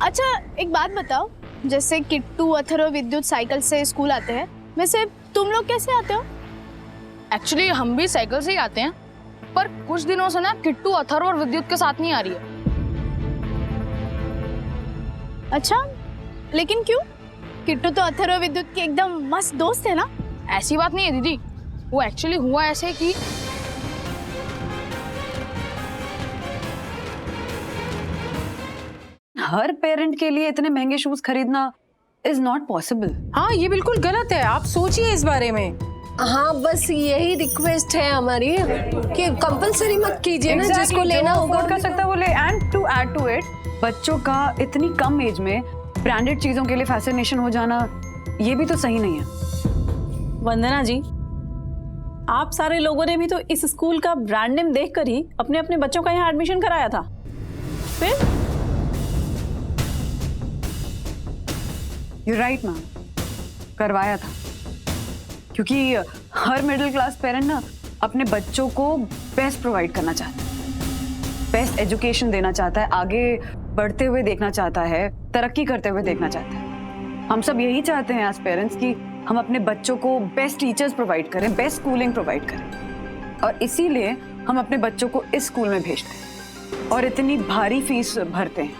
अच्छा एक बात बताओ, जैसे किट्टू, अथर्व, विद्युत साइकिल से स्कूल आते हैं, वैसे तुम लोग कैसे आते हो? एक्चुअली हम भी साइकिल से ही आते हैं, पर कुछ दिनों से ना किट्टू, अथर्व और विद्युत के साथ नहीं आ रही है। अच्छा, लेकिन क्यों? किट्टू तो अथर्व, विद्युत के एकदम मस्त दोस्त है ना। ऐसी बात नहीं है दीदी, वो एक्चुअली हुआ ऐसे कि हर पेरेंट के लिए इतने महंगे शूज खरीदना इज नॉट पॉसिबल। हाँ, ये बिल्कुल गलत है, आप सोचिए इस बारे में। हाँ, बस यही रिक्वेस्ट है हमारी कि कंपलसरी मत कीजिए ना, जिसको लेना होगा अफोर्ड कर सकता है वो ले। And to add to it, बच्चों का इतनी कम एज में ब्रांडेड चीजों के लिए फैसिनेशन हो जाना, ये भी तो सही नहीं है। वंदना जी, आप सारे लोगों ने भी तो इस स्कूल का ब्रांड नेम देखकर ही अपने अपने बच्चों का यहाँ एडमिशन कराया था। फिर यू राइट मैम, करवाया था, क्योंकि हर मिडिल क्लास पेरेंट ना अपने बच्चों को बेस्ट प्रोवाइड करना चाहता है, बेस्ट एजुकेशन देना चाहता है, आगे बढ़ते हुए देखना चाहता है, तरक्की करते हुए देखना चाहता है। हम सब यही चाहते हैं एज पेरेंट्स कि हम अपने बच्चों को बेस्ट टीचर्स प्रोवाइड करें, बेस्ट स्कूलिंग प्रोवाइड करें, और इसीलिए हम अपने बच्चों को इस स्कूल में भेजते हैं और इतनी भारी फीस भरते हैं।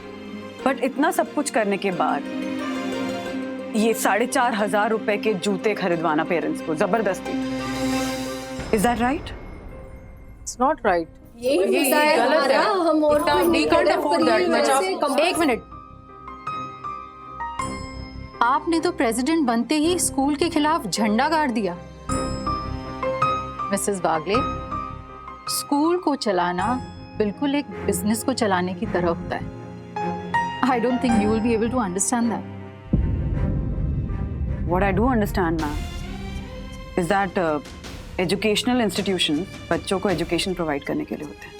बट इतना सब कुछ करने के बाद ये 4,500 रुपए के जूते खरीदवाना पेरेंट्स को जबरदस्ती, is that right? It's not right. यही गलत है। हम और एक मिनट, आपने तो प्रेसिडेंट बनते ही स्कूल के खिलाफ झंडा गाड़ दिया। मिसेस बागले, स्कूल को चलाना बिल्कुल एक बिजनेस को चलाने की तरह होता है। I don't think you will be able to understand that. What I do understand, ma'am, is that educational institutions बच्चों को एजुकेशन प्रोवाइड करने के लिए होते हैं,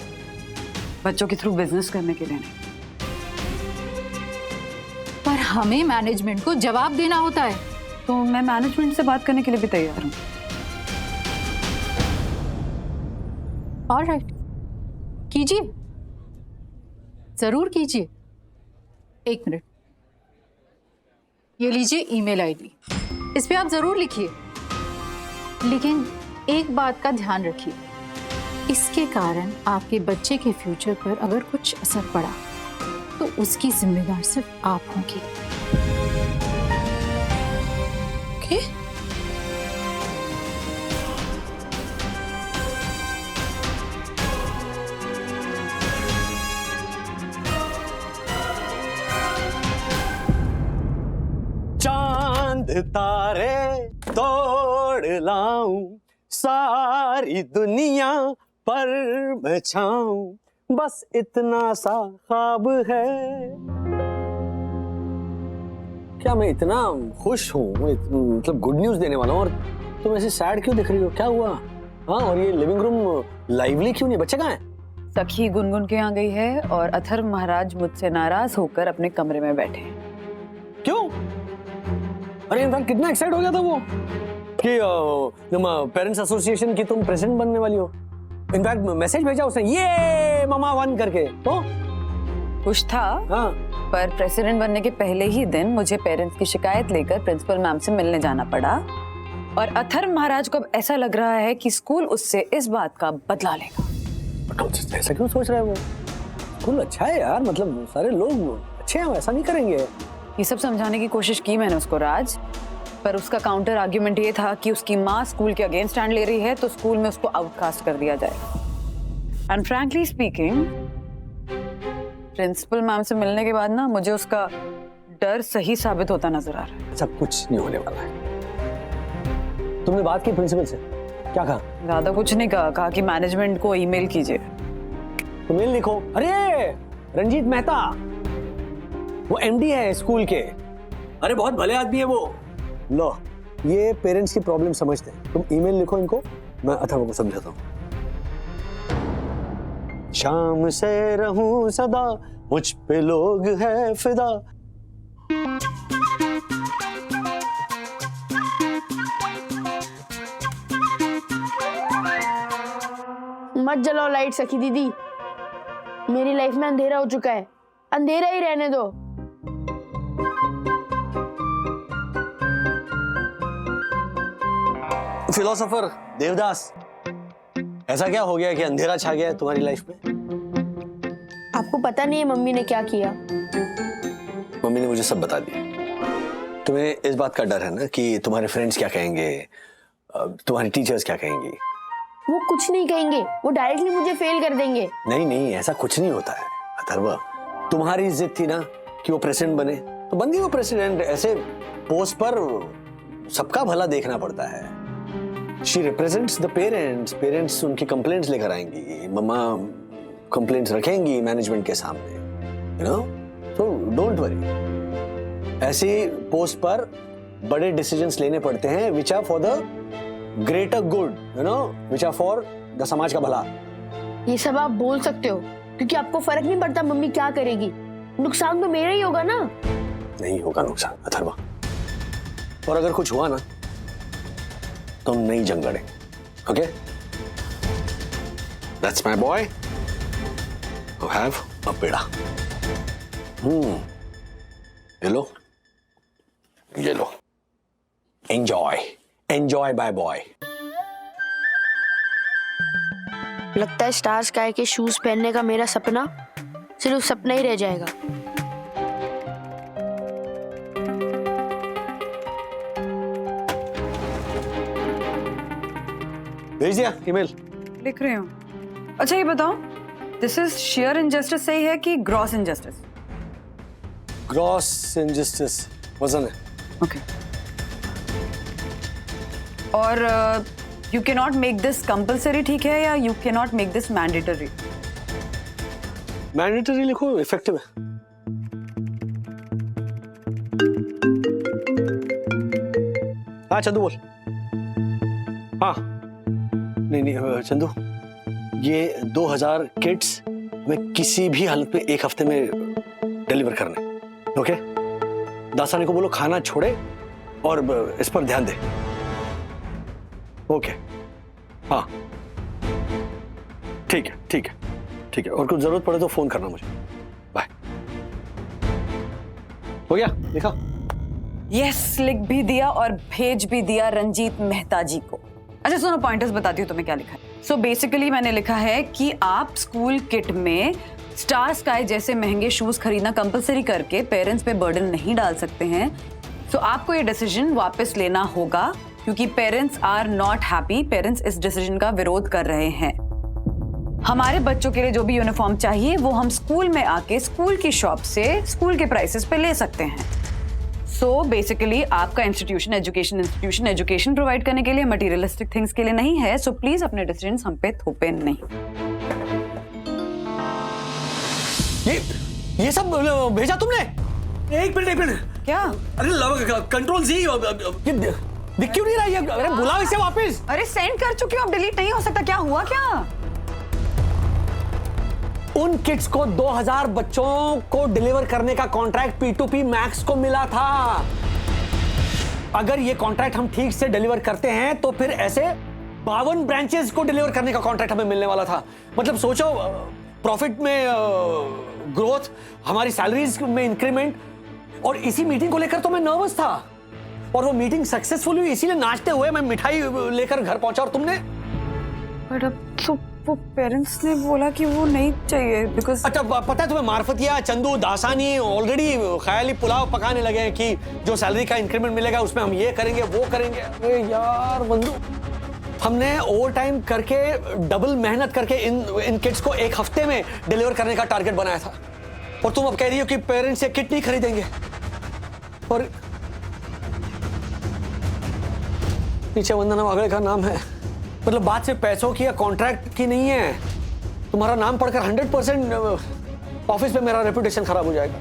बच्चों के थ्रू बिजनेस करने के लिए नहीं। पर हमें मैनेजमेंट को जवाब देना होता है। तो मैं मैनेजमेंट से बात करने के लिए भी तैयार हूँ। ऑलराइट, कीजिए, जरूर कीजिए। एक मिनट, ये लीजिए ईमेल आईडी, इस पे आप जरूर लिखिए, लेकिन एक बात का ध्यान रखिए, इसके कारण आपके बच्चे के फ्यूचर पर अगर कुछ असर पड़ा तो उसकी जिम्मेदार सिर्फ आप होंगी। ओके? चांद तारे तोड़ लाऊं, सारी दुनिया पर मैं छाऊं, बस इतना सा ख्वाब है। क्या मैं इतना खुश हूँ, मतलब गुड न्यूज देने वाला हूँ, और तुम ऐसे सैड क्यों दिख रही हो? क्या हुआ? हाँ, और ये लिविंग रूम लाइवली क्यों नहीं? बच्चे कहाँ हैं? सखी गुनगुन के यहाँ गई है और अथर्व महाराज मुझसे नाराज होकर अपने कमरे में बैठे हैं। क्यों? अरे इनफैक्ट कितना एक्साइट हो गया था वो कि तुम पेरेंट्स एसोसिएशन की तुम प्रेसिडेंट बनने वाली हो। इनफैक्ट मैसेज भेजा उसने, ये मामा 1 करके। तो खुश था। हाँ, पर प्रेसिडेंट बनने के पहले ही दिन मुझे पेरेंट्स की शिकायत लेकर प्रिंसिपल मैम से मिलने जाना पड़ा, और अथर्व महाराज को अब ऐसा लग रहा है कि स्कूल उससे इस बात का बदला लेगा। ऐसा क्यों सोच रहा है वो? स्कूल अच्छा है यार, मतलब सारे लोग अच्छे हैं, ऐसा नहीं करेंगे। ये सब समझाने की कोशिश की मैंने उसको राज, पर उसका काउंटर आर्ग्यूमेंट ये था कि उसकी माँ स्कूल के अगेंस्ट स्टैंड ले रही है तो स्कूल में उसको आउटकास्ट कर दिया जाएगा। And frankly speaking, principal ma'am से मिलने के बाद ना मुझे उसका डर सही साबित होता नजर आ रहा है। ऐसा कुछ नहीं होने वाला है। तुमने बात की प्रिंसिपल से? क्या कहा? ज्यादा कुछ नहीं कहा, कहा कि मैनेजमेंट को ईमेल कीजिए। तो मेल लिखो। अरे रंजीत मेहता, वो एमडी है स्कूल के, अरे बहुत भले आदमी है वो। लो, ये पेरेंट्स की प्रॉब्लम समझते हैं। तुम ईमेल लिखो इनको, मैं अथर्व को समझाता हूँ। शाम से रहूं सदा, मुझ पे लोग है फिदा। मत जलाओ लाइट सखी दीदी, मेरी लाइफ में अंधेरा हो चुका है, अंधेरा ही रहने दो। फिलोसोफर देवदास, ऐसा क्या हो गया कि अंधेरा छा गया है तुम्हारी लाइफ में? आपको पता नहीं है मम्मी ने क्या किया? मम्मी ने मुझे सब बता दिया। तुम्हें इस बात का डर है ना कि तुम्हारे फ्रेंड्स क्या कहेंगे, तुम्हारी टीचर्स क्या कहेंगी? वो कुछ नहीं कहेंगे, वो डायरेक्टली मुझे फेल कर देंगे। नहीं नहीं, ऐसा कुछ नहीं होता है अथर्व। तुम्हारी जिद थी ना कि वो प्रेसिडेंट बने, तो बन गई वो प्रेसिडेंट। ऐसे पोस्ट पर सबका भला देखना पड़ता है। She represents the parents, parents उनकी कंप्लेंट्स लेकर आएंगी, मम्मा कंप्लेंट्स रखेंगी मैनेजमेंट के सामने, you know, so don't worry. ऐसी पोस्ट पर बड़े डिसीजंस लेने पड़ते हैं which are for the greater good, you know, which are for the समाज का भला। ये सब आप बोल सकते हो क्योंकि आपको फर्क नहीं पड़ता मम्मी क्या करेगी। नुकसान तो मेरा ही होगा ना। नहीं होगा नुकसान अथर्वा, और अगर कुछ हुआ ना तो हम नई जंग लड़ेंगे। Okay, that's my boy who have a peda. ये लो, ये लो, एंजॉय एंजॉय बाय बॉय। लगता है स्टार स्काई के शूज पहनने का मेरा सपना सिर्फ सपना ही रह जाएगा। भेज दिया ईमेल? लिख रही हूँ। अच्छा ये बताओ, दिस इज शेयर इनजस्टिस सही है कि ग्रॉस इनजस्टिस? ग्रॉस इनजस्टिस वजन है। ओके। और you can not make this compulsory, ठीक है, या you can not make this mandatory? Mandatory लिखो, इफेक्टिव है। हाँ चंदू बोल। हाँ नहीं चंदू, ये 2000 किट्स में किसी भी हालत में एक हफ्ते में डिलीवर करने। ओके, दासानी को बोलो खाना छोड़े और इस पर ध्यान दे। ओके, हाँ ठीक है ठीक है ठीक है, और कुछ जरूरत पड़े तो फोन करना मुझे। बाय। हो गया लिखा? यस, लिख भी दिया और भेज भी दिया रंजीत मेहता जी को। अच्छा सुनो, पॉइंटर्स बताती हूँ तुम्हें क्या लिखा है। सो बेसिकली मैंने लिखा है कि आप स्कूल किट में स्टार स्काई जैसे महंगे शूज खरीदना कंपलसरी करके पेरेंट्स पे बर्डन नहीं डाल सकते हैं। सो आपको ये डिसीजन वापस लेना होगा क्योंकि parents are not happy. Parents इस डिसीजन का विरोध कर रहे हैं। हमारे बच्चों के लिए जो भी यूनिफॉर्म चाहिए वो हम स्कूल में आके स्कूल की शॉप से स्कूल के प्राइसेस पे ले सकते हैं। सो बेसिकली आपका इंस्टीट्यूशन एजुकेशन प्रोवाइड करने के लिए, मटेरियलिस्टिक थिंग्स के लिए नहीं है। सो प्लीज अपने डिसीजंस हम पे थोपे नहीं। ये सब भेजा तुमने? एक मिनट। क्या? अरे कंट्रोल जी, दिख क्यों नहीं रहा ये? अरे बुलाओ इसे वापस। अरे सेंड कर चुकी हूँ, अब डिलीट नहीं हो सकता। क्या हुआ क्या? उन किड्स को 2000 बच्चों को डिलीवर करने का कॉन्ट्रैक्ट P2P मैक्स को मिला था। अगर ये कॉन्ट्रैक्ट हम ठीक से डिलीवर करते हैं तो फिर ऐसे 52 ब्रांचेस को डिलीवर करने का कॉन्ट्रैक्ट हमें मिलने वाला था। मतलब सोचो, प्रॉफिट में ग्रोथ, हमारी सैलरीज में इंक्रीमेंट, और इसी मीटिंग को लेकर तो मैं नर्वस था। और वो मीटिंग सक्सेसफुल हुई, इसीलिए नाचते हुए मैं मिठाई लेकर घर पहुंचा। और तुमने? बट अब तो वो पेरेंट्स ने बोला कि वो नहीं चाहिए बिकॉज। अच्छा पता है तुम्हें, मार्फतिया, चंदू, दासानी ऑलरेडी ख्याली पुलाव पकाने लगे हैं कि जो सैलरी का इंक्रीमेंट मिलेगा उसमें हम ये करेंगे वो करेंगे। अरे यार बंधु, हमने ओवर टाइम करके डबल मेहनत करके इन किड्स को एक हफ्ते में डिलीवर करने का टारगेट बनाया था, और तुम अब कह रही हो कि पेरेंट्स ये किट नहीं खरीदेंगे। और पीछे वंदना वागड़े का नाम है। मतलब बात सिर्फ पैसों की या कॉन्ट्रैक्ट की नहीं है। तुम्हारा नाम पढ़कर 100% ऑफिस में मेरा रेपुटेशन खराब हो जाएगा।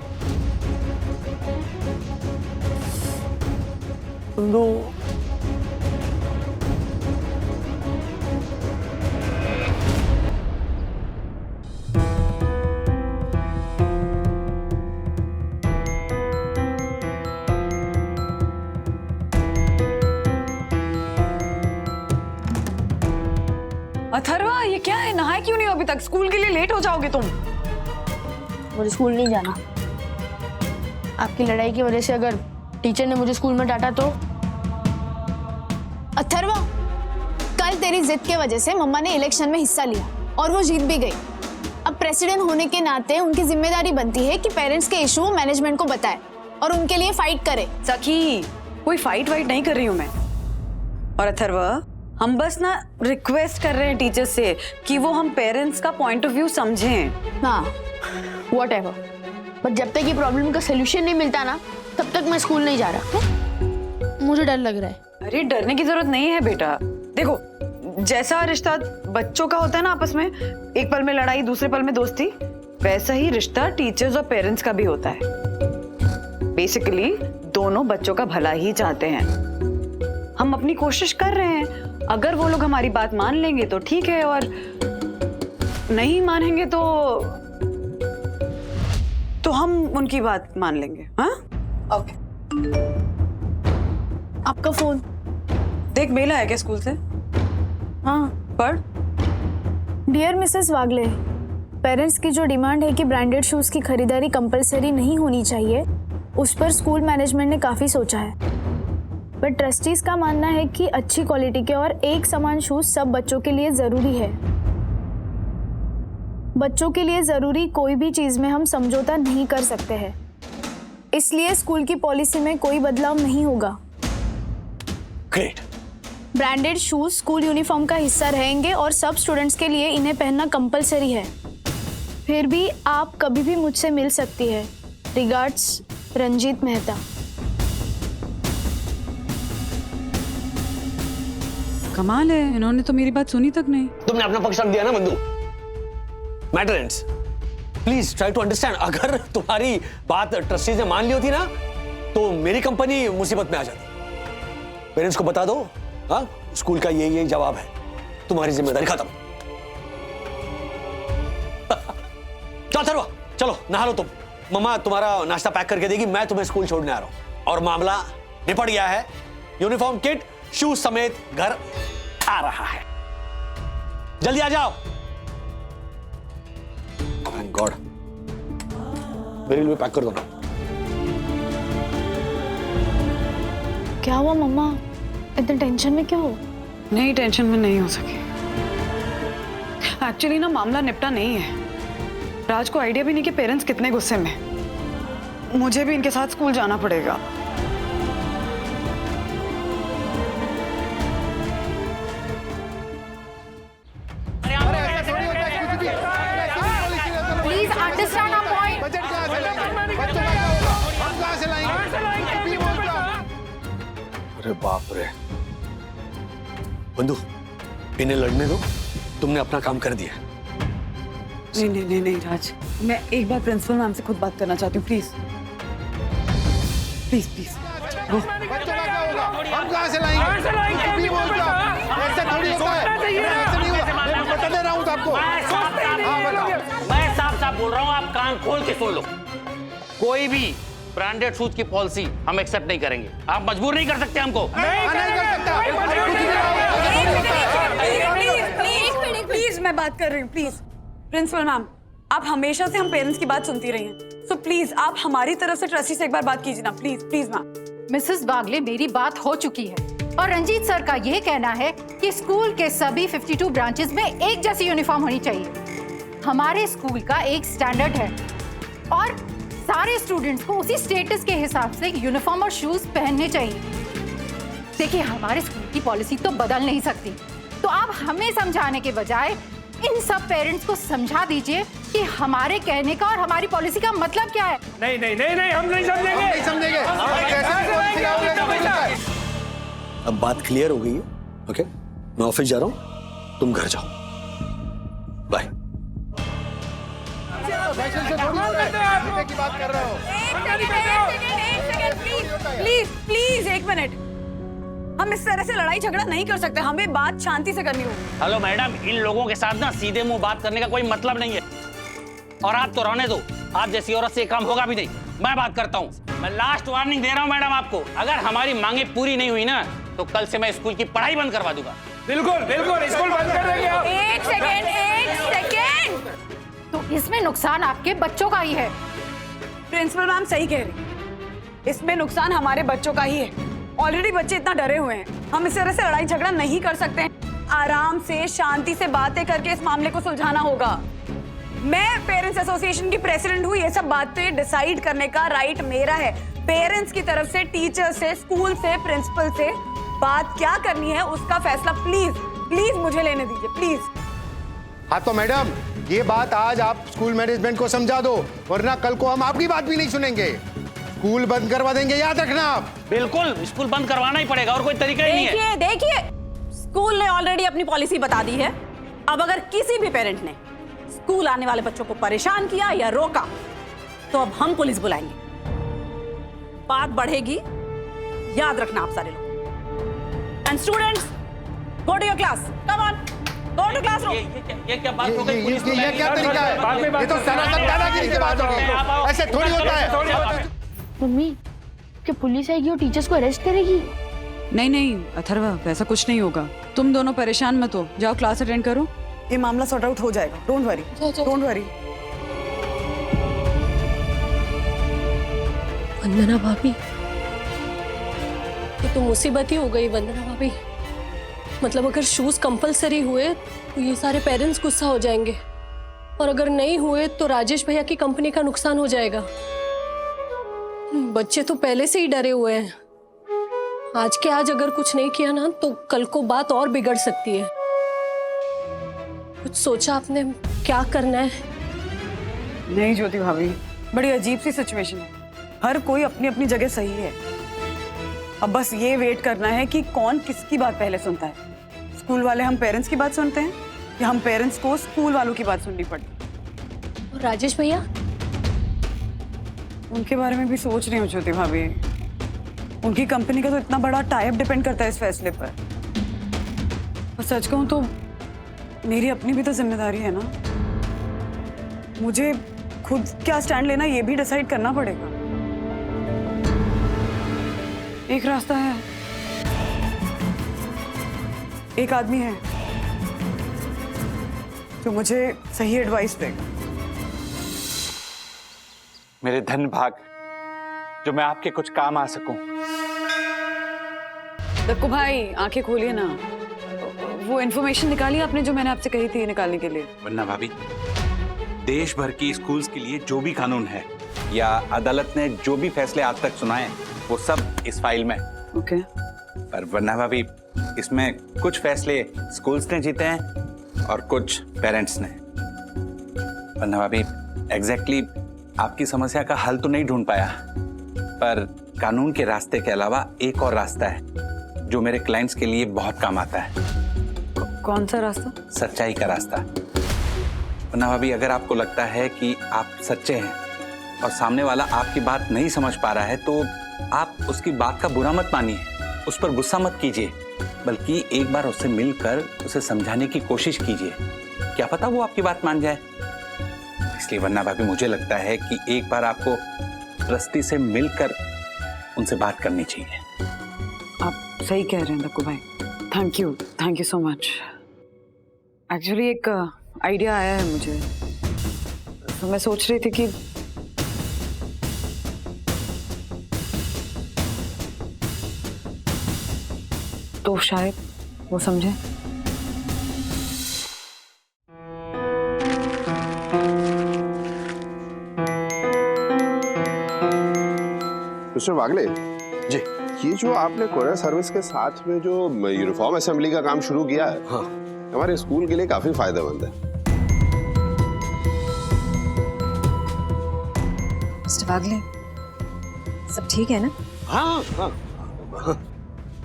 अथर्वा ये क्या है? नहाए क्यों नहीं हो अभी तक? स्कूल के लिए लेट हो जाओगे तुम। मुझे स्कूल नहीं जाना। आपकी लड़ाई की वजह से अगर टीचर ने मुझे स्कूल में डांटा तो? अथर्वा, कल तेरी जिद के वजह से मम्मा ने इलेक्शन में हिस्सा लिया और वो जीत भी गई। अब प्रेसिडेंट होने के नाते उनकी जिम्मेदारी बनती है कि पेरेंट्स के इशू मैनेजमेंट को बताए और उनके लिए फाइट करे। सखी, कोई फाइट वाइट नहीं कर रही हूँ मैं। और अथर्वा, हम बस ना रिक्वेस्ट कर रहे हैं टीचर से कि वो हम पेरेंट्स का पॉइंट ऑफ व्यू समझें। हाँ, व्हाटएवर, बट जब तक ये प्रॉब्लम का सलूशन नहीं मिलता ना, तब तक मैं स्कूल नहीं जा रहा। मुझे डर लग रहा है। अरे डरने की जरूरत नहीं है बेटा। देखो, जैसा रिश्ता बच्चों का होता है ना आपस में, एक पल में लड़ाई दूसरे पल में दोस्ती, वैसा ही रिश्ता टीचर्स और पेरेंट्स का भी होता है। बेसिकली दोनों बच्चों का भला ही चाहते हैं। हम अपनी कोशिश कर रहे हैं, अगर वो लोग हमारी बात मान लेंगे तो ठीक है, और नहीं मानेंगे तो हम उनकी बात मान लेंगे। हाँ, ओके। आपका फोन देख, मेल आया क्या स्कूल से? हाँ, पढ़। डियर मिसेस वागले, पेरेंट्स की जो डिमांड है कि ब्रांडेड शूज की खरीदारी कंपलसरी नहीं होनी चाहिए, उस पर स्कूल मैनेजमेंट ने काफी सोचा है। बट ट्रस्टीज का मानना है कि अच्छी क्वालिटी के और एक समान शूज सब बच्चों के लिए जरूरी है। बच्चों के लिए जरूरी कोई भी चीज में हम समझौता नहीं कर सकते हैं, इसलिए स्कूल की पॉलिसी में कोई बदलाव नहीं होगा। Great. Branded shoes school uniform का हिस्सा रहेंगे और सब स्टूडेंट्स के लिए इन्हें पहनना कंपलसरी है। फिर भी आप कभी भी मुझसे मिल सकती है। रिगार्ड्स, रंजीत मेहता। कमाल है, इन्होंने तो मेरी बात सुनी तक नहीं। तुमने अपना पक्ष रख दिया ना बंधु। Matter ends. Please try to understand. अगर तुम्हारी बात ट्रस्टीज ने मान ली होती ना, तो मेरी कंपनी मुसीबत में आ जाती। पेरेंट्स को बता दो, हाँ, स्कूल का यही जवाब है, तुम्हारी जिम्मेदारी खत्म। चलो अथर्वा, चलो नहा लो तुम। मम्मा तुम्हारा नाश्ता पैक करके देगी, मैं तुम्हें स्कूल छोड़ने आ रहा हूं। और मामला निपट गया है। यूनिफॉर्म किट शूज समेत घर आ रहा है। जल्दी आ जाओ। Thank God. मेरे लिए पैक कर दो ना। क्या हुआ मम्मा, इतने टेंशन में क्यों हो? नहीं, टेंशन में नहीं हो सके। एक्चुअली ना मामला निपटा नहीं है। राज को आइडिया भी नहीं कि पेरेंट्स कितने गुस्से में। मुझे भी इनके साथ स्कूल जाना पड़ेगा। Please understand our point. Budget कहाँ से लाएंगे? बच्चों का क्या होगा? हम कहाँ से लाएंगे? अरे बाप रे। बंधु, इन्हें लड़ने दो, तुमने अपना काम कर दिया। नहीं नहीं नहीं नहीं राज, मैं एक बार प्रिंसिपल मैम से खुद बात करना चाहती हूँ। Please please please. बच्चों का क्या होगा? हम कहाँ से लाएंगे? भी बोलता ऐसा थोड़ी होता है। ऐसा नहीं होगा। मैं बता दे रहा हूँ आपको। मैं साफ साफ बोल रहा हूँ, आप कान खोल के सुन लो। कोई भी ब्रांडेड शूज की पॉलिसी हम एक्सेप्ट नहीं करेंगे। आप मजबूर नहीं कर सकते हमको। नहीं कर सकता। प्लीज मैं बात कर रही हूँ। प्लीज प्रिंसिपल मैम, आप हमेशा से हम पेरेंट्स की बात सुनती रही हैं, सो प्लीज आप हमारी तरफ से ट्रस्टी से एक बार बात कीजिए ना। Please please ma'am. Mrs Bagle, मेरी बात हो चुकी है और रंजीत सर का यह कहना है कि स्कूल के सभी 52 ब्रांचेस में एक जैसी यूनिफॉर्म होनी चाहिए। हमारे स्कूल का एक स्टैंडर्ड है और सारे स्टूडेंट्स को उसी स्टेटस के हिसाब से यूनिफॉर्म और शूज पहनने चाहिए। देखिए, हमारे स्कूल की पॉलिसी तो बदल नहीं सकती, तो आप हमें समझाने के बजाय इन सब पेरेंट्स को समझा दीजिए कि हमारे कहने का और हमारी पॉलिसी का मतलब क्या है। नहीं नहीं नहीं नहीं, हम नहीं समझेंगे। नहीं समझेंगे। अब बात क्लियर हो गई है। ओके, मैं ऑफिस जा रहा हूँ, तुम घर जाओ। बाय। की बात कर रहे हो। प्लीज प्लीज एक मिनट, हम इस तरह से लड़ाई झगड़ा नहीं कर सकते। हमें बात शांति से करनी होगी। हेलो मैडम, इन लोगों के साथ ना सीधे मुंह बात करने का कोई मतलब नहीं है। और आप तो रहने दो, आप जैसी औरत से काम होगा भी नहीं। मैं बात करता हूँ। मैं लास्ट वार्निंग दे रहा हूँ मैडम आपको, अगर हमारी मांगे पूरी नहीं हुई ना, तो कल से मैं स्कूल की पढ़ाई बंद करवा दूंगा। बिल्कुल बिल्कुल, स्कूल बंद कर देंगे आप। एक सेकेंड। तो इसमें नुकसान आपके बच्चों का ही है। प्रिंसिपल मैम सही कह रही, इसमें नुकसान हमारे बच्चों का ही है। ऑलरेडी बच्चे इतना डरे हुए हैं, हम इस तरह से लड़ाई झगड़ा नहीं कर सकते हैं। आराम से शांति से बातें करके इस मामले को सुलझाना होगा। मैं पेरेंट्स एसोसिएशन की प्रेसिडेंट हूँ, ये सब बातें डिसाइड करने का राइट मेरा है। पेरेंट्स की तरफ से, टीचर से, स्कूल से, प्रिंसिपल से बात क्या करनी है उसका फैसला प्लीज प्लीज मुझे लेने दीजिए, प्लीज। हाँ तो मैडम, ये बात आज आप स्कूल मैनेजमेंट को समझा दो, वरना कल को हम आपकी बात भी नहीं सुनेंगे। स्कूल बंद करवा देंगे, याद रखना आप। बिल्कुल, स्कूल बंद करवाना ही पड़ेगा, और कोई तरीका ही नहीं है। देखिए, स्कूल ने ऑलरेडी अपनी पॉलिसी बता दी है। अब अगर किसी भी पेरेंट ने स्कूल आने वाले बच्चों को परेशान किया या रोका, तो अब हम पुलिस बुलाएंगे। बात बढ़ेगी, याद रखना आप सारे लोग। And students, go to your class, come on, go to classroom. ये क्या बात हो गई? पुलिस ये क्या तरीका है? ये तो सनातन दादागिरी की बात हो गई। ऐसे थोड़ी होता है। मम्मी, क्या पुलिस आएगी और टीचर्स को अरेस्ट करेगी? नहीं नहीं अथर्व, वैसा कुछ नहीं होगा। तुम दोनों परेशान मत हो, जाओ क्लास अटेंड करो, ये मामला सॉर्ट आउट हो जाएगा। Don't worry, don't worry. Vandana भाभी, ये तो मुसीबत ही हो गई वंदना भाभी। मतलब अगर शूज कंपलसरी हुए तो ये सारे पेरेंट्स गुस्सा हो जाएंगे, और अगर नहीं हुए तो राजेश भैया की कंपनी का नुकसान हो जाएगा। बच्चे तो पहले से ही डरे हुए हैं। आज के आज अगर कुछ नहीं किया ना तो कल को बात और बिगड़ सकती है। कुछ सोचा आपने क्या करना है? नहीं ज्योति भाभी, बड़ी अजीब सी सिचुएशन है। हर कोई अपनी अपनी जगह सही है। अब बस ये वेट करना है कि कौन किसकी बात पहले सुनता है। स्कूल वाले हम पेरेंट्स की बात सुनते हैं या हम पेरेंट्स को स्कूल वालों की बात सुननी पड़ी। और राजेश भैया, उनके बारे में भी सोच रही हूँ ज्योति भाभी। उनकी कंपनी का तो इतना बड़ा टाइप डिपेंड करता है इस फैसले पर। और सच कहूँ तो मेरी अपनी भी तो जिम्मेदारी है ना। मुझे खुद क्या स्टैंड लेना ये भी डिसाइड करना पड़ेगा। एक रास्ता है, एक आदमी है जो मुझे सही एडवाइस देगा। मेरे धन भाग जो मैं आपके कुछ काम आ सकूं। दक्कू भाई, आंखें खोलिए ना। वो इन्फॉर्मेशन निकालिए आपने जो मैंने आपसे कही थी निकालने के लिए। वन्ना भाभी, देश भर की स्कूल्स के लिए जो भी कानून है या अदालत ने जो भी फैसले आज तक सुनाए, वो सब इस फाइल में। ओके। पर वन्ना भाभी, इसमें कुछ फैसले स्कूल्स ने जीते हैं और कुछ पेरेंट्स ने। वन्ना भाभी, एग्जैक्टली आपकी समस्या का हल तो नहीं ढूंढ पाया, पर कानून के रास्ते के अलावा एक और रास्ता है जो मेरे क्लाइंट्स के लिए बहुत काम आता है। कौन सा रास्ता? सच्चाई का रास्ता। वन्ना भाभी, अगर आपको लगता है कि आप सच्चे हैं और सामने वाला आपकी बात नहीं समझ पा रहा है, तो आप उसकी बात का बुरा मत मानिए, उस पर गुस्सा मत कीजिए, बल्कि एक बार उससे मिलकर उसे समझाने की कोशिश कीजिए। क्या पता वो आपकी बात मान जाए। इसलिए वन्ना भाभी, मुझे लगता है कि एक बार आपको रस्ती से मिलकर उनसे बात करनी चाहिए। आप सही कह रहे हैं दक्कू भाई। Thank you so much. Actually एक आइडिया आया है मुझे, तो मैं सोच रही थी कि तो शायद वो समझे। मिस्टर वागले जी, ये जो आपने कोरियर सर्विस के साथ में जो यूनिफॉर्म असेंबली का काम शुरू किया है, हाँ, हमारे स्कूल के लिए काफी फायदेमंद है। मिस्टर वागले, सब ठीक है ना? हाँ हाँ,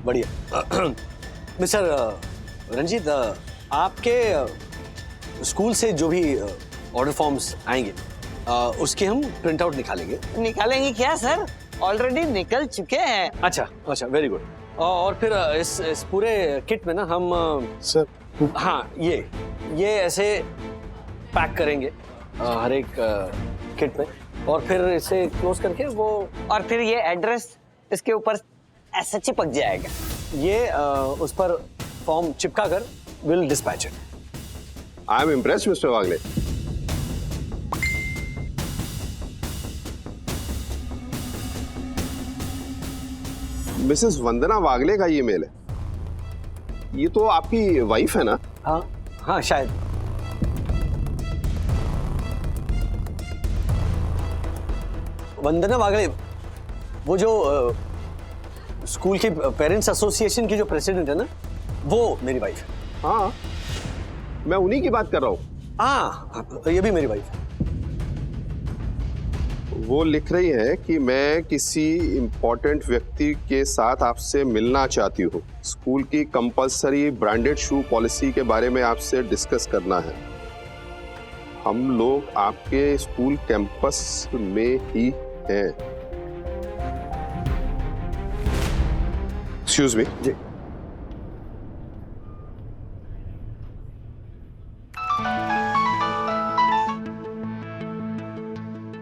बढ़िया। मिस्टर रंजीत, आपके स्कूल से जो भी ऑर्डर फॉर्म्स आएंगे उसके हम प्रिंट आउट निकालेंगे। निकालेंगे क्या सर? ऑलरेडी निकल चुके हैं। अच्छा, वेरी गुड। और फिर इस पूरे किट में ना हम सर, हाँ, ये ऐसे पैक करेंगे हर एक किट में, और फिर इसे क्लोज करके वो, और फिर ये एड्रेस इसके ऊपर ऐसा चिपक जाएगा। ये उस पर फॉर्म चिपका कर will dispatch it. I am impressed mister Wagle. Missus Vandana Wagle का ये मेल है। ये तो आपकी वाइफ है ना? हाँ हाँ शायद। वंदना वागले, वो जो स्कूल के पेरेंट्स एसोसिएशन की जो प्रेसिडेंट है ना, वो मेरी वाइफ है। हाँ, मैं उन्हीं की बात कर रहा हूँ। हाँ, ये भी मेरी वाइफ है। वो लिख रही है कि मैं किसी इम्पोर्टेंट व्यक्ति के साथ आपसे मिलना चाहती हूँ। स्कूल की कंपलसरी ब्रांडेड शू पॉलिसी के बारे में आपसे डिस्कस करना है। हम लोग आपके स्कूल कैंपस में ही हैं। Excuse me. जी।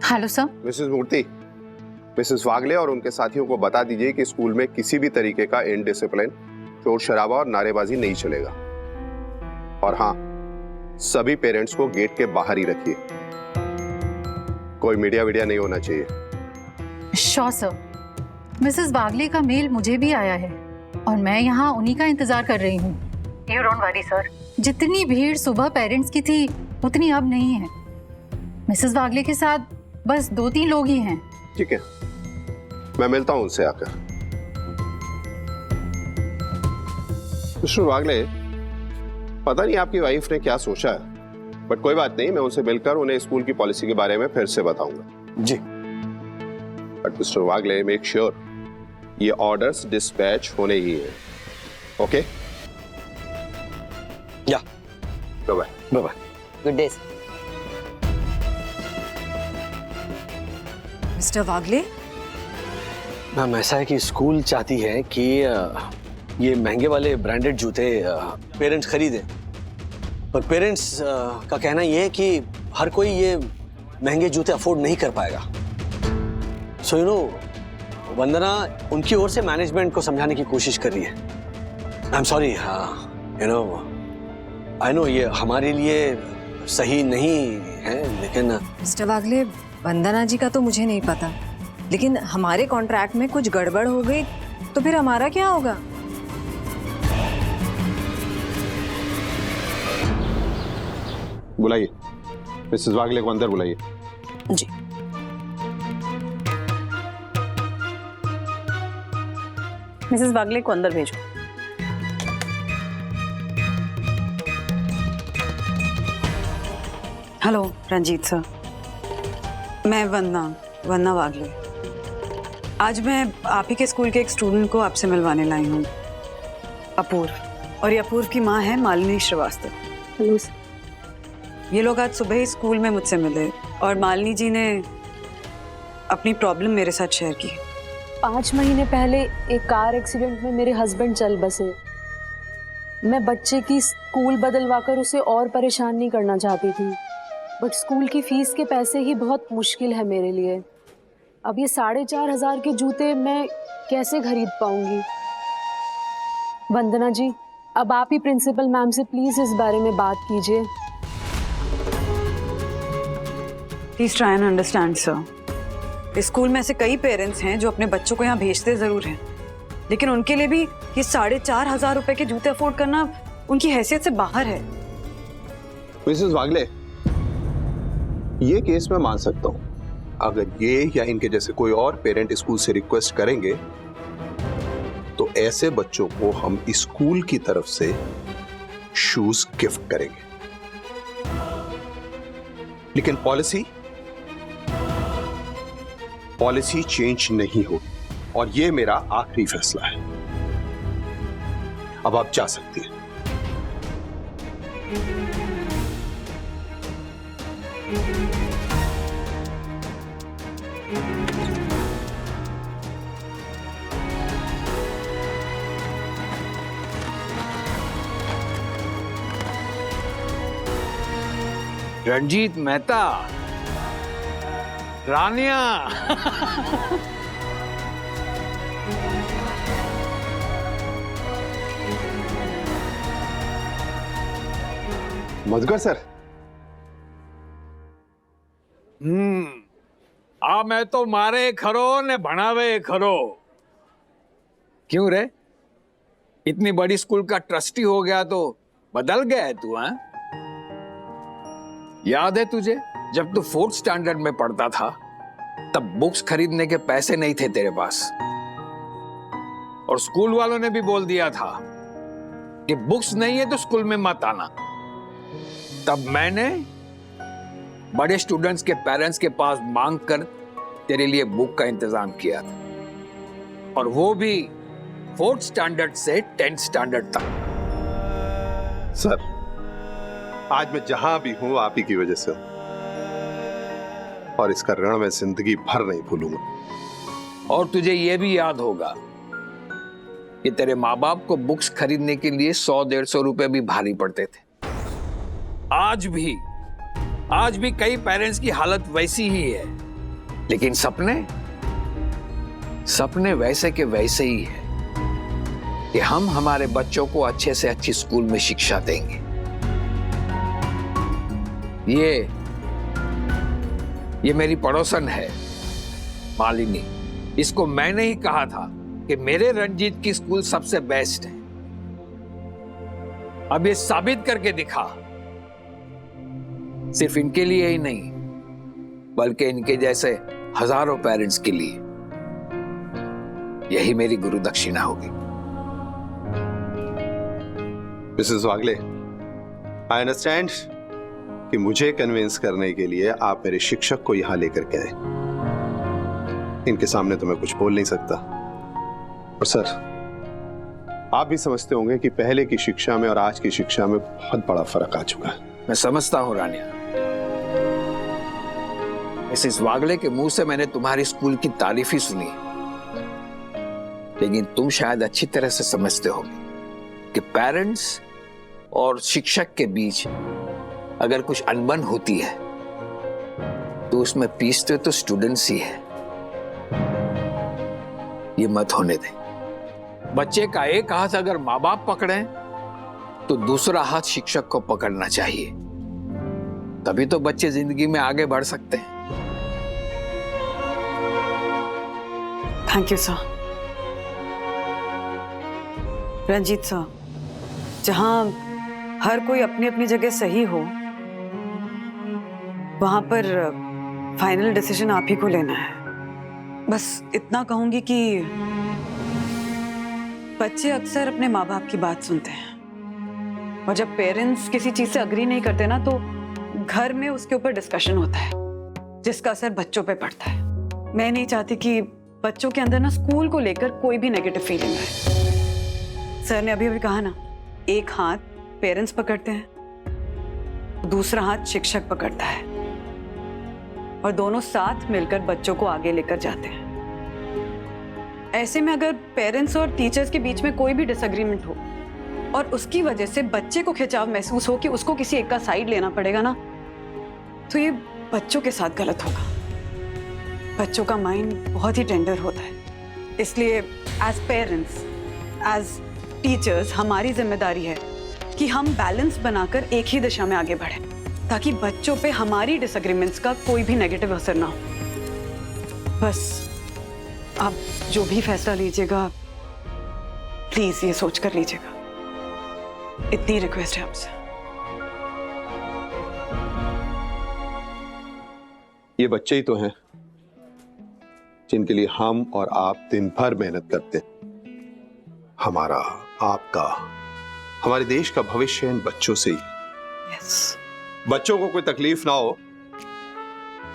Hello sir. Missus Murthy, missus Wagle और उनके साथियों को बता दीजिए कि स्कूल में किसी भी तरीके का इनडिसिप्लिन, शोर शराबा और नारेबाजी नहीं चलेगा। और हाँ, सभी पेरेंट्स को गेट के बाहर ही रखिए। कोई मीडिया वीडिया नहीं होना चाहिए। Sure sir. मिसेस वागले का मेल मुझे भी आया है और मैं यहाँ उन्हीं का इंतजार कर रही हूँ। You don't worry sir. जितनी भीड़ सुबह पेरेंट्स की थी उतनी अब नहीं है। मिसेस वागले के साथ बस 2-3 लोग ही हैं। ठीक है, मैं मिलता हूं उनसे आकर। मिस्टर वागले, पता नहीं आपकी वाइफ ने क्या सोचा है, बट कोई बात नहीं, मैं उनसे मिलकर उन्हें स्कूल की पॉलिसी के बारे में फिर से बताऊंगा। जी। But mister Wagle, make sure ये ऑर्डर्स डिस्पैच होने ही हैं। Okay? Yeah. Bye bye. Bye bye. Good day. Mister Wagle, ma'am ऐसा है कि स्कूल चाहती है कि ये महंगे वाले ब्रांडेड जूते पेरेंट्स खरीदें, पर पेरेंट्स का कहना ये है कि हर कोई ये महंगे जूते अफोर्ड नहीं कर पाएगा। सो यू नो, वंदना उनकी ओर से मैनेजमेंट को समझाने की कोशिश कर रही है। I am sorry, you know, I know ये हमारे लिए सही नहीं है, लेकिन मिस्टर वागले, वंदना जी का तो मुझे नहीं पता, लेकिन हमारे कॉन्ट्रैक्ट में कुछ गड़बड़ हो गई तो फिर हमारा क्या होगा? बुलाइए मिसेस वागले को अंदर बुलाइए। जी। मिसेस वागले को अंदर भेजो। हेलो रंजीत सर, मैं वंदना वागले। आज मैं आप ही के स्कूल के एक स्टूडेंट को आपसे मिलवाने लाई हूँ, अपूर्व, और ये अपूर्व की माँ है मालिनी श्रीवास्तव। Hello sir. ये लोग आज सुबह ही स्कूल में मुझसे मिले और मालिनी जी ने अपनी प्रॉब्लम मेरे साथ शेयर की। 5 महीने पहले एक कार एक्सीडेंट में मेरे हस्बैंड चल बसे। मैं बच्चे की स्कूल बदलवाकर उसे और परेशान नहीं करना चाहती थी, बट स्कूल की फीस के पैसे ही बहुत मुश्किल है मेरे लिए। अब ये 4,500 के जूते मैं कैसे खरीद पाऊंगी? वंदना जी, अब आप ही प्रिंसिपल मैम से प्लीज इस बारे में बात कीजिए। Please try and understand sir. School में ऐसे कई पेरेंट्स हैं जो अपने बच्चों को यहाँ भेजते जरूर हैं, लेकिन उनके लिए भी ये 4,500 रुपए के जूते अफोर्ड करना उनकी हैसियत से बाहर है। मिसेस वागले, ये केस मैं मान सकता हूं। अगर ये या इनके जैसे कोई और पेरेंट स्कूल से रिक्वेस्ट करेंगे तो ऐसे बच्चों को हम स्कूल की तरफ से शूज गिफ्ट करेंगे, लेकिन पॉलिसी चेंज नहीं हो, और ये मेरा आखिरी फैसला है। अब आप जा सकती हैं। रणजीत मेहता, रानिया। मधुकर सर। आ मैं तो मारे खरो ने भणावे खरो। क्यों रे? इतनी बड़ी स्कूल का ट्रस्टी हो गया तो बदल गया है तू? हाँ, याद है तुझे जब तू 4th स्टैंडर्ड में पढ़ता था तब बुक्स खरीदने के पैसे नहीं थे तेरे पास, और स्कूल वालों ने भी बोल दिया था कि बुक्स नहीं है तो स्कूल में मत आना। तब मैंने बड़े स्टूडेंट्स के पेरेंट्स के पास मांग कर तेरे लिए बुक का इंतजाम किया था, और वो भी 4th स्टैंडर्ड से 10th स्टैंडर्ड तक। सर, आज मैं जहां भी हूं आप ही की वजह से हूं, और इसका ऋण मैं जिंदगी भर नहीं भूलूंगा। और तुझे ये भी याद होगा कि तेरे माँ बाप को बुक्स खरीदने के लिए 100-150 रुपए भी भारी पड़ते थे। आज भी कई पेरेंट्स की हालत वैसी ही है, लेकिन सपने वैसे के वैसे ही है कि हम हमारे बच्चों को अच्छे से अच्छी स्कूल में शिक्षा देंगे। ये मेरी पड़ोसन है मालिनी, इसको मैंने ही कहा था कि मेरे रंजीत की स्कूल सबसे बेस्ट है। अब ये साबित करके दिखा, सिर्फ इनके लिए ही नहीं बल्कि इनके जैसे हजारों पेरेंट्स के लिए। यही मेरी गुरु दक्षिणा होगी। मिसेस वागले, आई अंडरस्टैंड कि मुझे कन्विंस करने के लिए आप मेरे शिक्षक को यहां लेकर के आए। इनके सामने तो मैं कुछ बोल नहीं सकता। और सर, आप भी समझते होंगे कि पहले की शिक्षा में और आज की शिक्षा में बहुत बड़ा फर्क आ चुका है। मैं समझता हूं रानिया। मिसेस वागले के मुंह से मैंने तुम्हारी स्कूल की तारीफ ही सुनी, लेकिन तुम शायद अच्छी तरह से समझते होगे कि पेरेंट्स और शिक्षक के बीच अगर कुछ अनबन होती है तो उसमें पीसते तो स्टूडेंट्स ही है। ये मत होने दें। बच्चे का एक हाथ अगर माँ बाप पकड़े तो दूसरा हाथ शिक्षक को पकड़ना चाहिए, तभी तो बच्चे जिंदगी में आगे बढ़ सकते हैं। Thank you sir. Ranjit sir, जहां हर कोई अपनी अपनी जगह सही हो, वहां पर फाइनल डिसीजन आप ही को लेना है। बस इतना कहूंगी कि बच्चे अक्सर अपने माँ बाप की बात सुनते हैं, और जब पेरेंट्स किसी चीज से अग्री नहीं करते ना, तो घर में उसके ऊपर डिस्कशन होता है जिसका असर बच्चों पे पड़ता है। मैं नहीं चाहती कि बच्चों के अंदर ना स्कूल को लेकर कोई भी नेगेटिव फीलिंग आए। सर ने अभी कहा ना, एक हाथ पेरेंट्स पकड़ते हैं, दूसरा हाथ शिक्षक पकड़ता है, और दोनों साथ मिलकर बच्चों को आगे लेकर जाते हैं। ऐसे में अगर पेरेंट्स और टीचर्स के बीच में कोई भी डिसएग्रीमेंट हो और उसकी वजह से बच्चे को खिंचाव महसूस हो कि उसको किसी एक का साइड लेना पड़ेगा ना, तो ये बच्चों के साथ गलत होगा। बच्चों का माइंड बहुत ही टेंडर होता है, इसलिए एज पेरेंट्स, एज टीचर्स, हमारी जिम्मेदारी है कि हम बैलेंस बनाकर एक ही दिशा में आगे बढ़ें, ताकि बच्चों पे हमारी डिसएग्रीमेंट्स का कोई भी नेगेटिव असर ना हो। बस आप जो भी फैसला लीजिएगा, प्लीज ये सोच कर लीजिएगा। इतनी रिक्वेस्ट है आपसे। ये बच्चे ही तो हैं जिनके लिए हम और आप दिन भर मेहनत करते हैं। हमारा, आपका, हमारे देश का भविष्य इन बच्चों से ही। yes. बच्चों को कोई तकलीफ ना हो,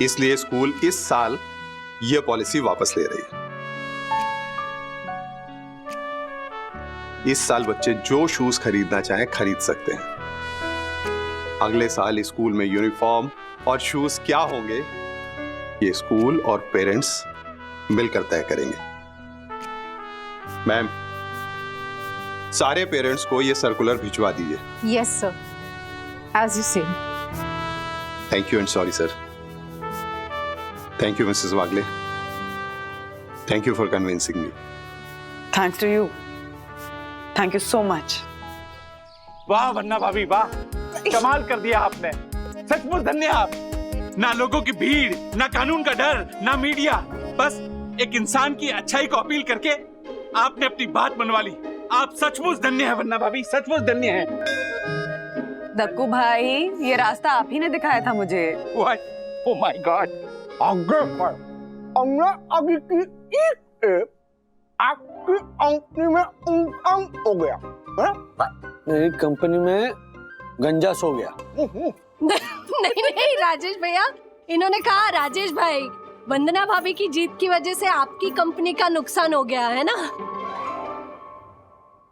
इसलिए स्कूल इस साल यह पॉलिसी वापस ले रही है। इस साल बच्चे जो शूज खरीदना चाहें खरीद सकते हैं। अगले साल स्कूल में यूनिफॉर्म और शूज क्या होंगे, ये स्कूल और पेरेंट्स मिलकर तय करेंगे। मैम, सारे पेरेंट्स को ये सर्कुलर भिजवा दीजिए। Yes sir, as you say. Thank you and sorry sir. Thank you Mrs Wagle. Thank you for convincing me. Thanks to you. Thank you so much. वाह वन्ना भाभी, वाह, कमाल कर दिया आपने। सचमुच धन्य आप। ना लोगों की भीड़, ना कानून का डर, ना मीडिया, बस एक इंसान की अच्छाई को अपील करके आपने अपनी बात मनवा ली। आप सचमुच धन्य है वन्ना भाभी, सचमुच धन्य है। दक्कू भाई, ये रास्ता आप ही ने दिखाया था मुझे। Oh my God. आपकी में हो गया, मेरी कंपनी में गंजा सो गया। नहीं नहीं राजेश भैया, इन्होंने कहा राजेश भाई, वंदना भाभी की जीत की वजह से आपकी कंपनी का नुकसान हो गया है ना।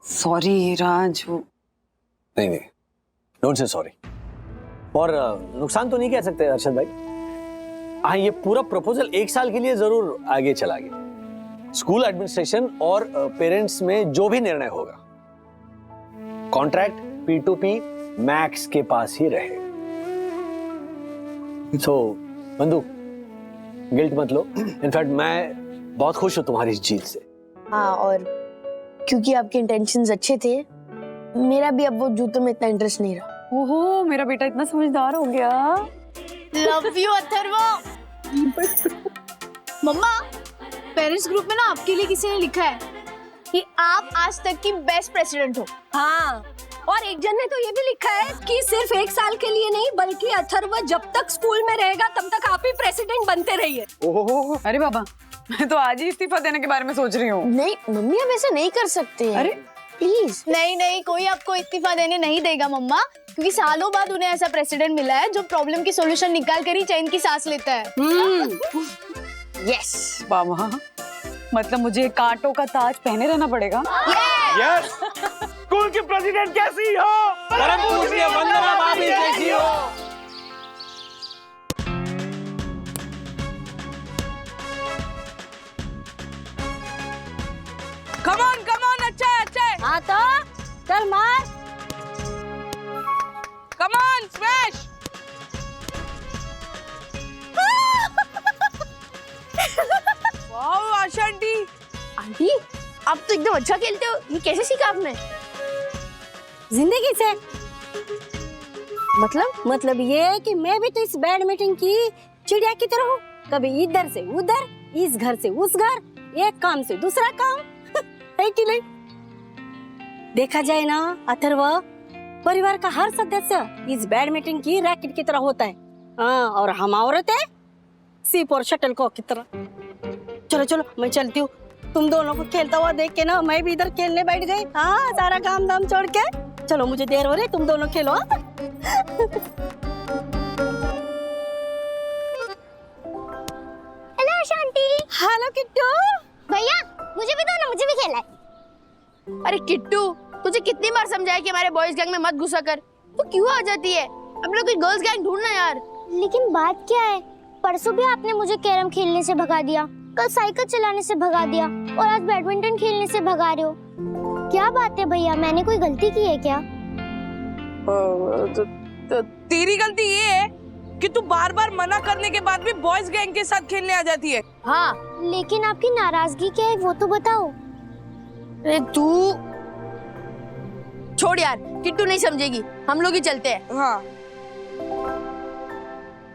सॉरी राज। नहीं नहीं, डोंट से सॉरी। और नुकसान तो नहीं कह सकते अर्शद भाई। हाँ, ये पूरा प्रपोजल 1 साल के लिए जरूर आगे चला गया। स्कूल एडमिनिस्ट्रेशन और पेरेंट्स में जो भी निर्णय होगा, कॉन्ट्रैक्ट P2P मैक्स के पास ही रहे। सो बंधु, गिल्ट मत लो। इनफैक्ट मैं बहुत खुश हूं तुम्हारी इस जीत से। हाँ, और क्योंकि आपके इंटेंशंस अच्छे थे, मेरा भी अब वो जूतों में इतना इंटरेस्ट नहीं रहा। ओहो, मेरा बेटा इतना समझदार हो गया। Love you Atharva. मम्मा, पेरेंट्स ग्रुप में ना आपके लिए किसी ने लिखा है कि आप आज तक की बेस्ट प्रेसिडेंट हो। हाँ, और एक जन ने तो ये भी लिखा है कि सिर्फ 1 साल के लिए नहीं, बल्कि अथर्व जब तक स्कूल में रहेगा तब तक आप ही प्रेसिडेंट बनते रहिए। ओहो, अरे बाबा, मैं तो आज ही इस्तीफा देने के बारे में सोच रही हूँ। नहीं मम्मी, हम ऐसा नहीं कर सकते। अरे प्लीज। नहीं नहीं, कोई आपको इस्तीफा देने नहीं देगा मम्मा, क्योंकि सालों बाद उन्हें ऐसा प्रेसिडेंट मिला है जो प्रॉब्लम की सॉल्यूशन निकाल कर ही चैन की सांस लेता है। यस बाबा, मतलब मुझे कांटों का ताज पहने रहना पड़ेगा। यस, स्कूल की प्रेसिडेंट कैसी हो? परम पूज्य वंदना भाभी कैसी हो? कम ऑन, अच्छा है, अच्छा है। हाँ तो चल मार। Come on, smash. Wow Asha aunty. Aunty, आप तो एकदम अच्छा खेलते हो। ये कैसे सीखा आपने? जिंदगी से। मतलब ये कि मैं भी तो इस बैडमिंटन की चिड़िया की तरह हूँ, कभी इधर से उधर, इस घर से उस घर, एक काम से दूसरा काम। है कि नहीं? देखा जाए ना अथर्व, परिवार का हर सदस्य इस बैडमिंटन की रैकेट की तरह होता है। हाँ, और हम औरतें सीप और शटलकॉक की तरह। चलो चलो, मैं चलती हूँ। तुम दोनों को खेलता हुआ देख के ना मैं भी इधर खेलने बैठ गई। हाँ, सारा काम धाम छोड़ के। चलो, मुझे देर हो रही, तुम दोनों खेलो। हेलो शांति। हेलो किट्टू। भैया मुझे भी दो ना, मुझे भी खेलना है। अरे किट्टू, तुझे कितनी बार समझाया कि हमारे बॉयज गैंग में मत घुसा कर, तो क्यों आ जाती है? अब लोग कोई गर्ल्स गैंग ढूंढना यार। लेकिन बात क्या है, परसों भी आपने मुझे कैरम खेलने से भगा दिया, कल साइकिल चलाने से भगा दिया, और आज बैडमिंटन खेलने से भगा रहे हो। क्या बात है भैया, मैंने कोई गलती की है क्या? तेरी गलती ये है कि तू बार बार मना करने के बाद भी बॉयज गैंग के साथ खेलने आ जाती है। हाँ, लेकिन आपकी नाराजगी क्या है वो तो बताओ। अरे तू छोड़ यार, किट्टू नहीं समझेगी, हम लोग ही चलते हैं। हाँ,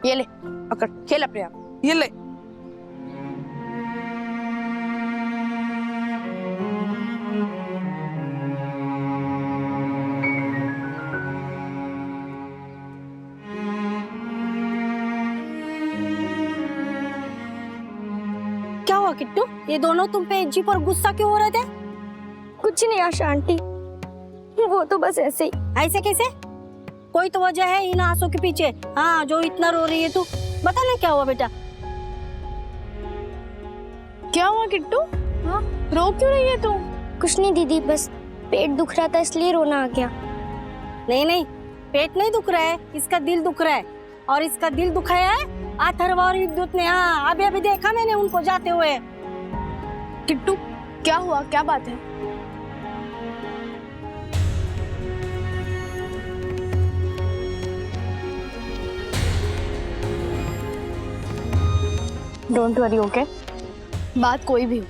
ये ले पकड़, खेल अपने आप। ये ले। क्या हुआ किट्टू, ये दोनों तुम पे जी पर गुस्सा क्यों हो रहे थे? कुछ नहीं आशा आंटी, वो तो बस ऐसे ही। ऐसे कैसे? कोई तो वजह है इन आंसू के पीछे। हाँ, जो इतना रो रही है तू, बता ना क्या हुआ बेटा? क्या हुआ किट्टू? हाँ, रो क्यों रही है तू? कुछ नहीं दीदी, बस पेट दुख रहा था इसलिए रोना आ गया। नहीं नहीं, पेट नहीं दुख रहा है, इसका दिल दुख रहा है। और इसका दिल दुखाया है अथर्व और विद्युत ने। हाँ, अभी अभी देखा मैंने उनको जाते हुए। किट्टू, क्या हुआ, क्या बात है? Don't worry, okay? बात कोई भी हो,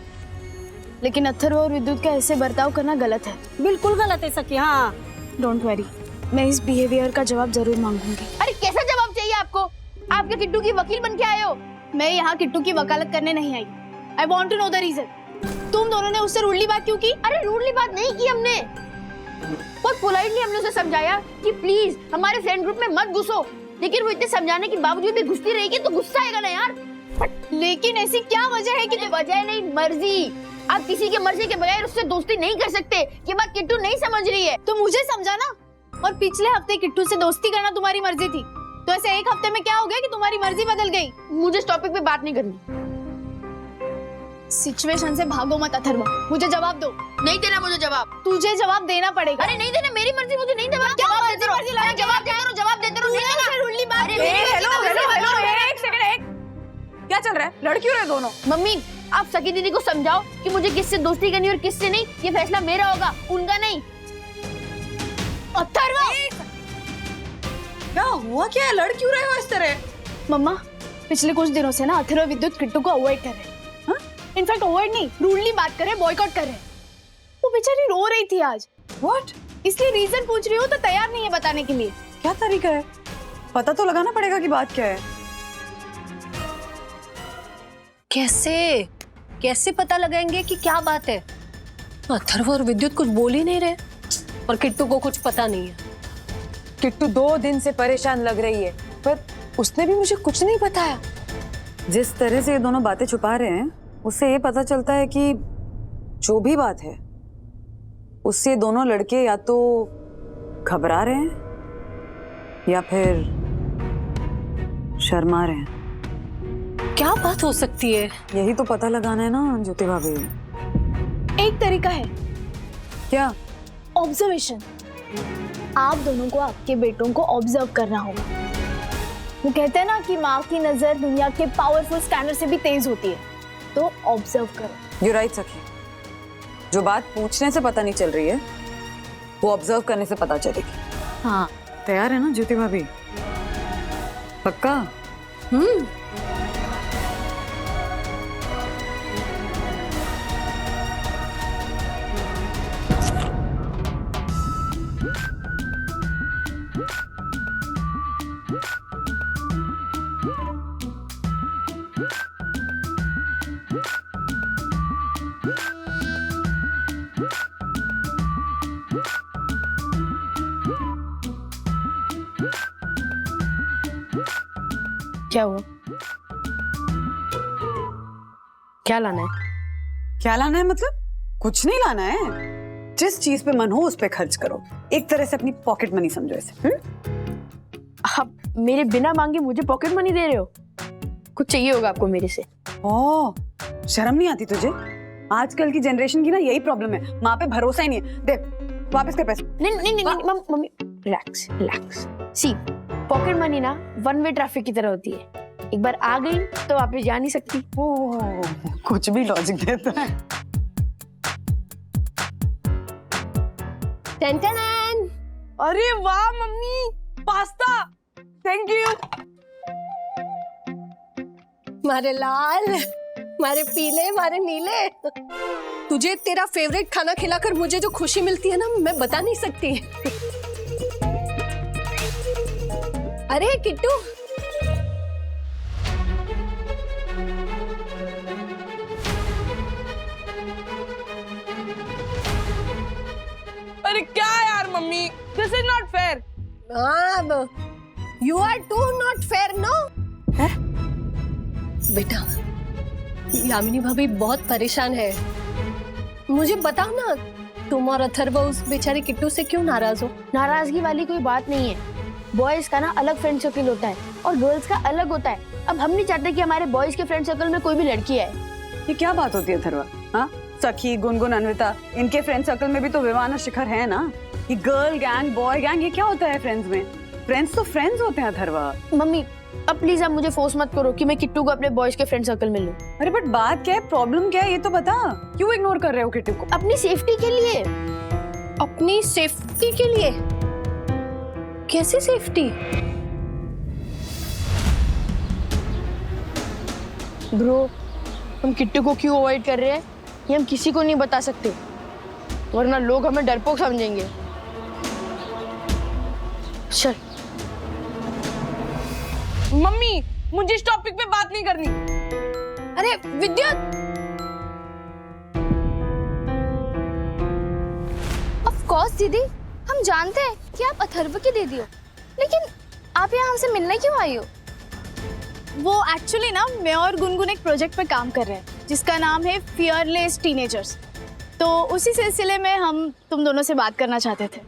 लेकिन अथर्व और विद्युत का ऐसे बर्ताव करना गलत है। बिल्कुल गलत है सखी। हाँ, डोंट वरी, मैं इस बिहेवियर का जवाब जरूर मांगूंगी। अरे कैसा जवाब चाहिए आपको? आप क्या किट्टू की वकील बन के आए हो? मैं यहाँ किट्टू की वकालत करने नहीं आई। I want to know the reason. तुम दोनों ने उससे रूडली बात क्यों की? अरे रूडली बात नहीं की हमने, बहुत पोलाइटली हमने उसे समझाया कि प्लीज हमारे फ्रेंड ग्रुप में मत घुसो, लेकिन वो इतने समझाने के बावजूद भी घुसती रहेगी तो गुस्सा आएगा ना यार। लेकिन ऐसी क्या वजह है कि वजह नहीं, मर्जी। आप किसी के मर्जी के बगैर उससे दोस्ती नहीं कर सकते। ये बात किट्टू नहीं समझ रही है। तो मुझे समझाना। और पिछले हफ्ते किट्टू से दोस्ती करना तुम्हारी मर्जी थी, तो ऐसे एक हफ्ते में क्या हो गया कि तुम्हारी मर्जी बदल गई? मुझे इस टॉपिक पे बात नहीं करनी। सिचुएशन से भागो मत अथर्वा, मुझे जवाब दो। नहीं देना मुझे जवाब। तुझे जवाब देना पड़ेगा। अरे नहीं देना, मेरी मर्जी, मुझे नहीं देना। क्या जवाब मर्जी देते रहो, मर्जी लगा, जवाब देते रहो, जवाब देते रहो। नहीं देना रूडली बात। अरे हेलो, एक सेकंड, क्या चल रहा है? लड़ क्यों रहे दोनों? मम्मी आप सकी दीदी को समझाओ कि मुझे किससे दोस्ती करनी और किससे नहीं। ये फैसला मेरा होगा, उनका नहीं। अथर्वा क्या हुआ? क्या है? लड़ क्यों रहे हो इस तरह? मम्मा पिछले कुछ दिनों से ना अथर्वा विद्युत किट्टू को अवॉइड कर रहे हैं। इनफैक्ट अवॉइड नहीं, रूडली बात कर रहे, बॉयकॉट कर रहे। वो बेचारी रो रही थी आज। व्हाट? इसलिए रीजन पूछ रही हो तो तैयार नहीं है बताने के लिए। क्या तरीका है? पता तो लगाना पड़ेगा कि बात क्या है। कैसे पता लगाएंगे कि क्या बात है? अथर्व और विद्युत कुछ बोल ही नहीं रहे और किट्टू को कुछ पता नहीं है। किट्टू 2 दिन से परेशान लग रही है, पर उसने भी मुझे कुछ नहीं बताया। जिस तरह से ये दोनों बातें छुपा रहे हैं उससे ये पता चलता है कि जो भी बात है उससे दोनों लड़के या तो घबरा रहे हैं या फिर शर्मा रहे हैं। क्या बात हो सकती है? यही तो पता लगाना है ना ज्योति भाभी। एक तरीका है। क्या? ऑब्जर्वेशन। आप दोनों को आपके बेटों को ऑब्जर्व करना होगा। वो कहते हैं ना कि माँ की नजर दुनिया के पावरफुल स्कैनर से भी तेज होती है, तो ऑब्जर्व करो। यू राइट सखी, जो बात पूछने से पता नहीं चल रही है वो ऑब्जर्व करने से पता चलेगी। हाँ तैयार है ना ज्योति भाभी? पक्का? क्या हुआ? क्या लाना है? क्या लाना है मतलब? कुछ नहीं लाना है। जिस चीज पे मन हो उस पे खर्च करो। एक तरह से अपनी पॉकेट मनी समझो इसे। आप मेरे बिना मांगे मुझे पॉकेट मनी दे रहे हो? कुछ चाहिए होगा आपको मेरे से। ओह, शर्म नहीं आती तुझे? आजकल की जनरेशन की ना यही प्रॉब्लम है, माँ पे भरोसा ही नहीं है। दे वापस कर पैसे। नहीं मम्मी रिलैक्स। सी पॉकेट मनी ना वन वे ट्रैफिक की तरह होती है, एक बार आ गई तो वापस जा नहीं सकती। ओह, कुछ भी लॉजिक देता है। टन। अरे वाह मम्मी, पास्ता, थैंक यू। मारे लाल, मारे पीले, मारे नीले, तुझे तेरा फेवरेट खाना खिलाकर मुझे जो खुशी मिलती है ना, मैं बता नहीं सकती। अरे किट्टू, अरे क्या यार मम्मी, this is not fair. You are too not fair no. बेटा, यामिनी भाभी बहुत परेशान है। मुझे बताओ ना, तुम और अथर्व उस बेचारे किट्टू से क्यों नाराज हो? नाराजगी वाली कोई बात नहीं है। बॉयज का ना अलग फ्रेंड सर्कल होता है और गर्ल्स का अलग होता है। अब हम नहीं चाहते कि हमारे बॉयज के फ्रेंड सर्कल में कोई भी लड़की आए। ये क्या बात होती है अथर्वा? हाँ, सखी, गुनगुन, अन्विता, इनके फ्रेंड सर्कल में भी तो विवान और शिखर है ना। ये गर्ल गैंग, बॉय गैंग, ये क्या होता है फ्रेंड्स में? फ्रेंड्स तो फ्रेंड्स होते हैं अथर्वा। मम्मी अब प्लीज आप मुझे फोर्स मत करो कि मैं किट्टू को अपने बॉयज के फ्रेंड सर्कल में लूं। अरे बट बात क्या है, प्रॉब्लम क्या है ये तो बता। क्यों इग्नोर कर रहे हो किट्टू को? अपनी सेफ्टी के लिए। अपनी सेफ्टी के लिए? कैसी सेफ्टी? ब्रो, हम किट्टू को क्यों अवॉइड कर रहे हैं ये हम किसी को नहीं बता सकते, वरना लोग हमें डरपोक समझेंगे। चल। मम्मी, मुझे इस टॉपिक पे बात नहीं करनी। अरे विद्युत, बॉस दीदी, हम जानते हैं कि आप अथर्व की दीदी हो, लेकिन आप यहाँ हमसे मिलने क्यों आई हो? वो एक्चुअली ना मैं और गुनगुन एक प्रोजेक्ट पर काम कर रहे हैं जिसका नाम है फियरलेस टीनेजर्स। तो उसी सिलसिले में हम तुम दोनों से बात करना चाहते थे।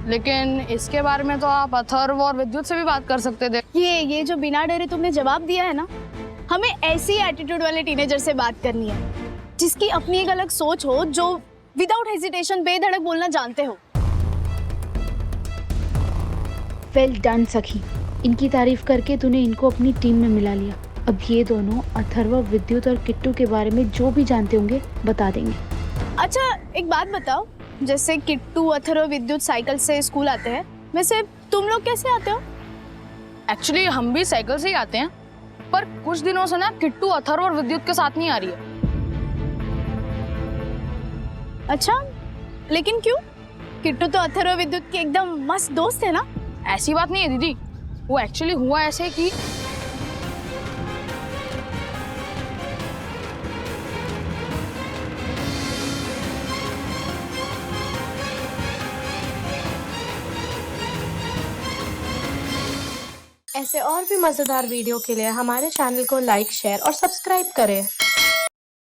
लेकिन इसके बारे में तो आप अथर्व और विद्युत से भी बात कर सकते थे। ये जो बिना डरे तुमने जवाब दिया है ना, हमें ऐसी एटीट्यूड वाले टीनेजर से बात करनी है जिसकी अपनी एक अलग सोच हो, जो विदाउट हेजिटेशन बेधड़क बोलना जानते हो। वेल डन सखी, इनकी तारीफ करके तूने इनको अपनी टीम में मिला लिया। अब ये दोनों अथर्व, विद्युत और किट्टू के बारे में जो भी जानते होंगे बता देंगे। अच्छा एक बात बताओ, जैसे किट्टू, अथर्व, विद्युत साइकिल से स्कूल आते हैं, वैसे तुम लोग कैसे आते हो? एक्चुअली हम भी साइकिल से ही आते हैं, पर कुछ दिनों से ना किट्टू अथर्व और विद्युत के साथ नहीं आ रही है। अच्छा, लेकिन क्यों? किट्टू तो अथर्व विद्युत की एकदम मस्त दोस्त है ना। ऐसी बात नहीं है दीदी, वो एक्चुअली हुआ ऐसे कि ऐसे और भी मज़ेदार वीडियो के लिए हमारे चैनल को लाइक, शेयर और सब्सक्राइब करें।